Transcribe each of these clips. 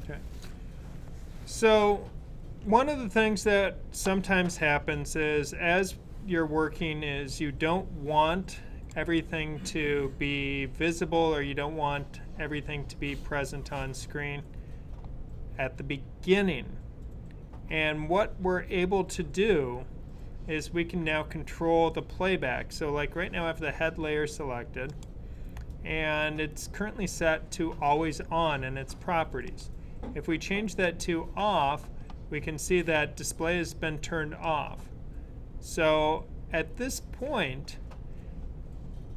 Okay. So one of the things that sometimes happens is as you're working is you don't want everything to be visible, or you don't want everything to be present on screen at the beginning. And what we're able to do is we can now control the playback. So like right now I have the head layer selected, and it's currently set to always on in its properties. If we change that to off, we can see that display has been turned off. So at this point,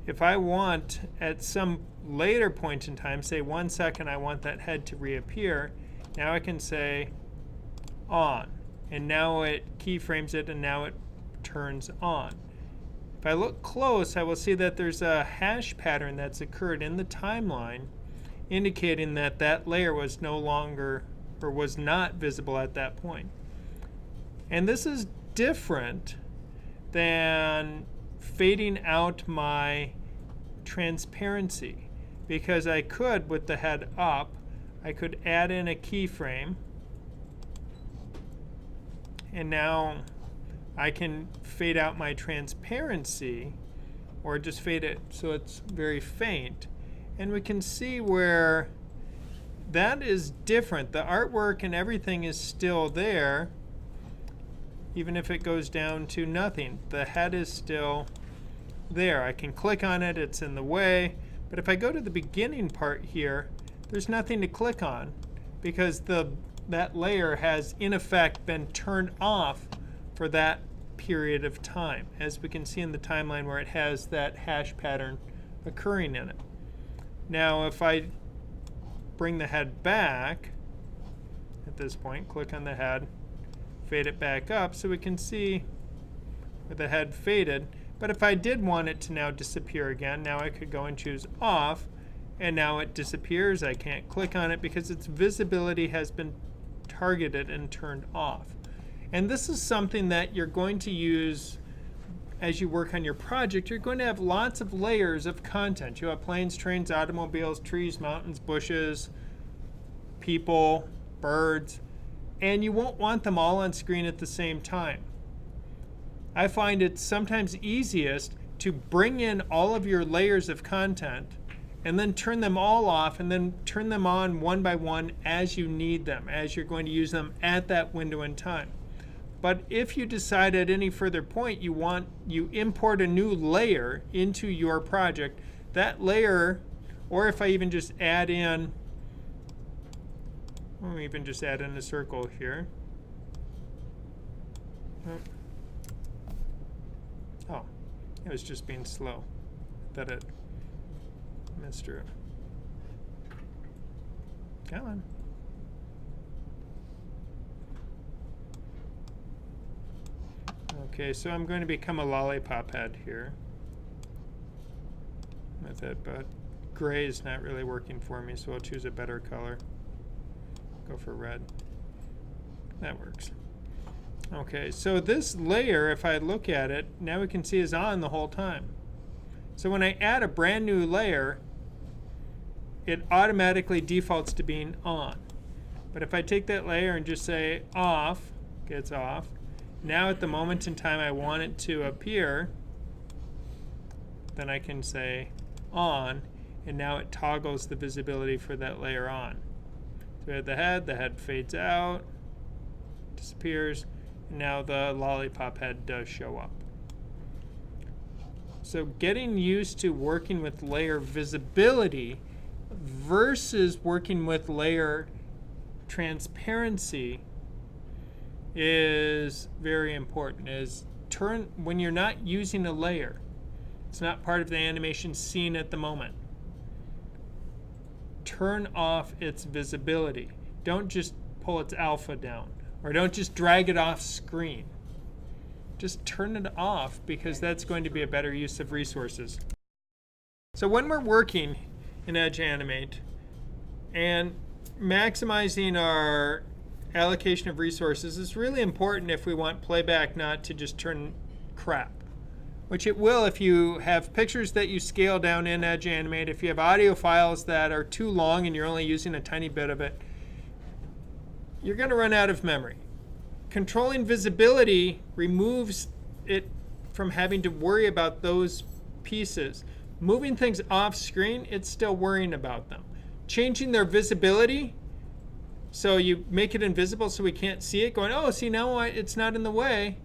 if I want at some later point in time, say 1 second, I want that head to reappear, now I can say on. And now it keyframes it, and now it turns on. If I look close, I will see that there's a hash pattern that's occurred in the timeline indicating that that layer was no longer, or was not visible at that point. And this is different than fading out my transparency, because I could, with the head up, I could add in a keyframe, and now I can fade out my transparency, or just fade it so it's very faint. And we can see where that is different. The artwork and everything is still there, even if it goes down to nothing. The head is still there. I can click on it, it's in the way. But if I go to the beginning part here, there's nothing to click on, because that layer has in effect been turned off for that period of time, as we can see in the timeline where it has that hash pattern occurring in it. Now if I bring the head back at this point, click on the head, fade it back up, so we can see where the head faded. But if I did want it to now disappear again, now I could go and choose off, and now it disappears. I can't click on it because its visibility has been targeted and turned off. And this is something that you're going to use as you work on your project. You're going to have lots of layers of content. You have planes, trains, automobiles, trees, mountains, bushes, people, birds, and you won't want them all on screen at the same time. I find it sometimes easiest to bring in all of your layers of content and then turn them all off, and then turn them on one by one as you need them, as you're going to use them at that window in time. But if you decide at any further point you import a new layer into your project, that layer, or if I even just add in, I'll even just add in a circle here. Oh, it was just being slow. That it missed through. Come on. Okay, so I'm going to become a lollipop head here with it, but gray is not really working for me, so I'll choose a better color. Go for red. That works. Okay, so this layer, if I look at it, now we can see is on the whole time. So when I add a brand new layer, it automatically defaults to being on. But if I take that layer and just say off, gets off. Now at the moment in time I want it to appear, then I can say on, and now it toggles the visibility for that layer on. So we had the head fades out, disappears, and now the lollipop head does show up. So getting used to working with layer visibility versus working with layer transparency is very important. When you're not using a layer, it's not part of the animation scene at the moment, turn off its visibility. Don't just pull its alpha down, or don't just drag it off screen. Just turn it off, because that's going to be a better use of resources. So when we're working in Edge Animate and maximizing our allocation of resources is really important if we want playback not to just turn crap, which it will if you have pictures that you scale down in Edge Animate. If you have audio files that are too long and you're only using a tiny bit of it, you're going to run out of memory. Controlling visibility removes it from having to worry about those pieces. Moving things off screen, it's still worrying about them. Changing their visibility, so you make it invisible so we can't see it, going, oh, see, now it's not in the way.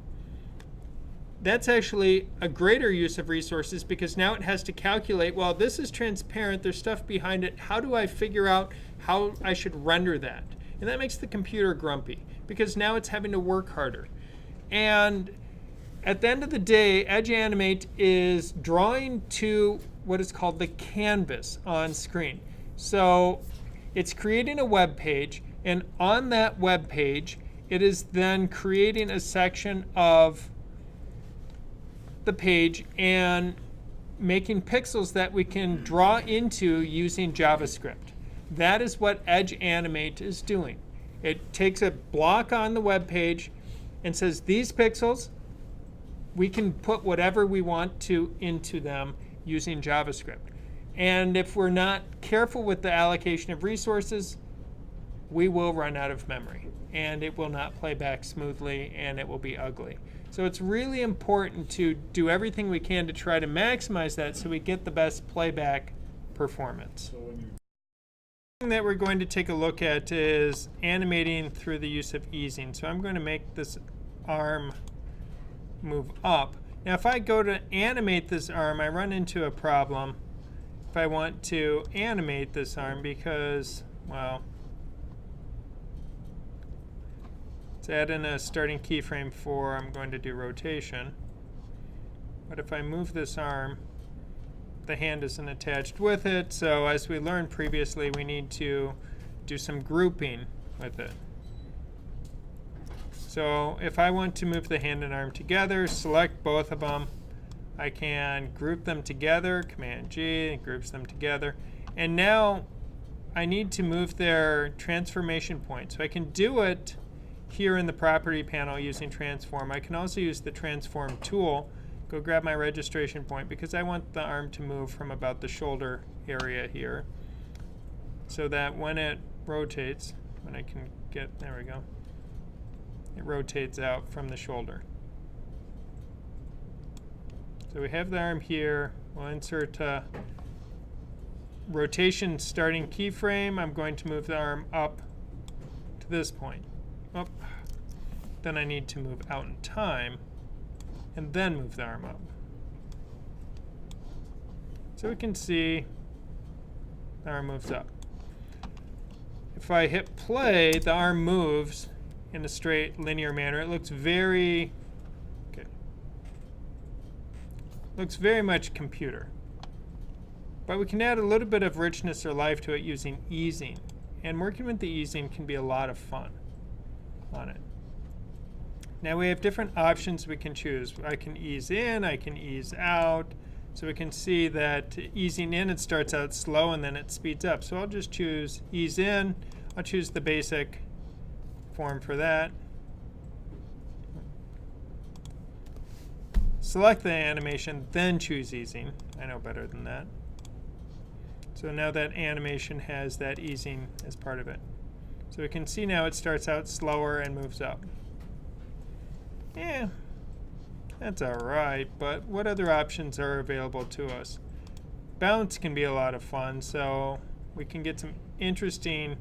That's actually a greater use of resources, because now it has to calculate, well, this is transparent, there's stuff behind it. How do I figure out how I should render that? And that makes the computer grumpy, because now it's having to work harder. And at the end of the day, Edge Animate is drawing to what is called the canvas on screen. So it's creating a web page, and on that web page, it is then creating a section of the page and making pixels that we can draw into using JavaScript. That is what Edge Animate is doing. It takes a block on the web page and says, these pixels, we can put whatever we want to into them using JavaScript. And if we're not careful with the allocation of resources, we will run out of memory, and it will not play back smoothly, and it will be ugly. So it's really important to do everything we can to try to maximize that so we get the best playback performance. The thing that we're going to take a look at is animating through the use of easing. So I'm going to make this arm move up. Now if I go to animate this arm, I run into a problem if I want to animate this arm, because, well, let's add in a starting keyframe for, I'm going to do rotation. But if I move this arm, the hand isn't attached with it. So as we learned previously, we need to do some grouping with it. So if I want to move the hand and arm together, select both of them. I can group them together, Command G, it groups them together. And now I need to move their transformation point. So I can do it here in the property panel using transform. I can also use the transform tool, go grab my registration point, because I want the arm to move from about the shoulder area here, so that when it rotates, when I can get, there we go, it rotates out from the shoulder. So we have the arm here. We'll insert a rotation starting keyframe. I'm going to move the arm up to this point. Up. Then I need to move out in time and then move the arm up. So we can see the arm moves up. If I hit play, the arm moves in a straight linear manner. It looks very, looks very much computer. But we can add a little bit of richness or life to it using easing. And working with the easing can be a lot of fun on it. Now we have different options we can choose. I can ease in, I can ease out. So we can see that easing in, it starts out slow and then it speeds up. So I'll just choose ease in. I'll choose the basic form for that. Select the animation, then choose easing. I know better than that. So now that animation has that easing as part of it. So we can see now it starts out slower and moves up. Yeah, that's all right, but what other options are available to us? Bounce can be a lot of fun, so we can get some interesting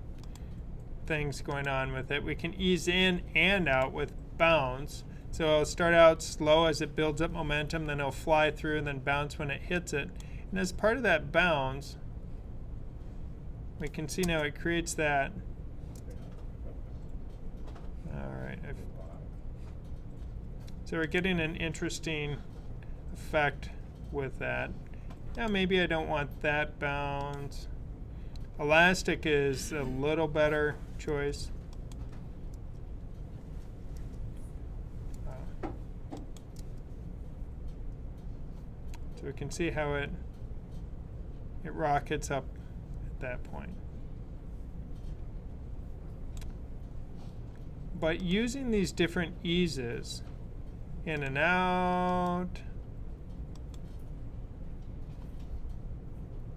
things going on with it. We can ease in and out with bounce. So it'll start out slow as it builds up momentum, then it'll fly through and then bounce when it hits it. And as part of that bounce, we can see now it creates that. All right. So we're getting an interesting effect with that. Now maybe I don't want that bounce. Elastic is a little better choice. So we can see how it rockets up at that point. But using these different eases, in and out,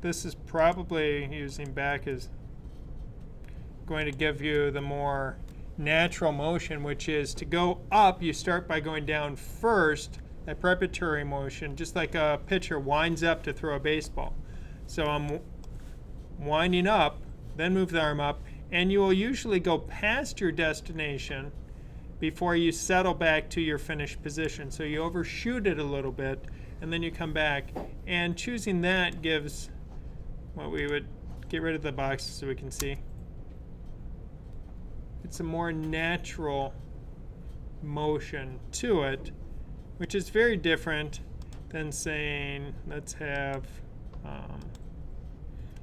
this is probably, using back, is going to give you the more natural motion, which is to go up, you start by going down first, that preparatory motion, just like a pitcher winds up to throw a baseball. So I'm winding up, then move the arm up, and you will usually go past your destination before you settle back to your finished position. So you overshoot it a little bit, and then you come back. And choosing that gives what we would get rid of the boxes so we can see. It's a more natural motion to it, which is very different than saying, let's have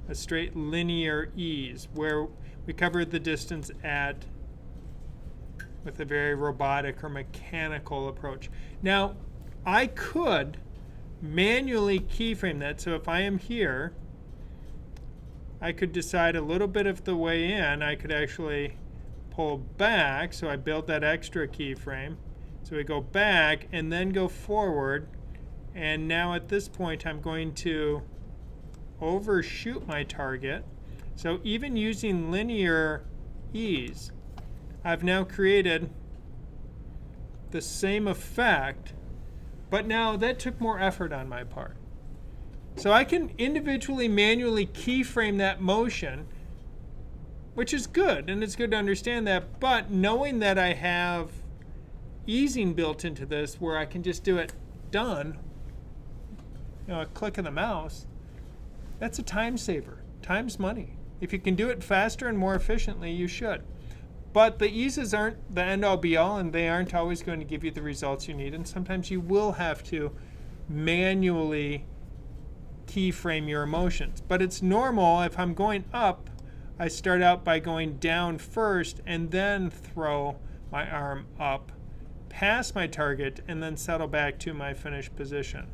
a straight linear ease, where we covered the distance with a very robotic or mechanical approach. Now, I could manually keyframe that. So if I am here, I could decide a little bit of the way in. I could actually pull back, so I built that extra keyframe. So we go back and then go forward. And now at this point, I'm going to overshoot my target. So even using linear ease, I've now created the same effect, but now that took more effort on my part. So I can individually manually keyframe that motion, which is good, and it's good to understand that, but knowing that I have easing built into this where I can just do it done, a click of the mouse, that's a time saver. Time's money. If you can do it faster and more efficiently, you should. But the eases aren't the end-all be-all, and they aren't always going to give you the results you need. And sometimes you will have to manually keyframe your emotions. But it's normal. If I'm going up, I start out by going down first and then throw my arm up past my target and then settle back to my finished position.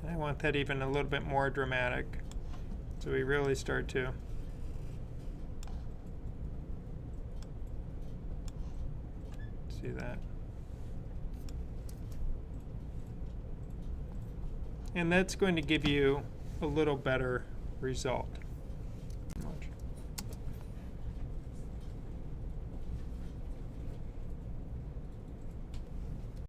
And I want that even a little bit more dramatic. So we really start to see that. And that's going to give you a little better result.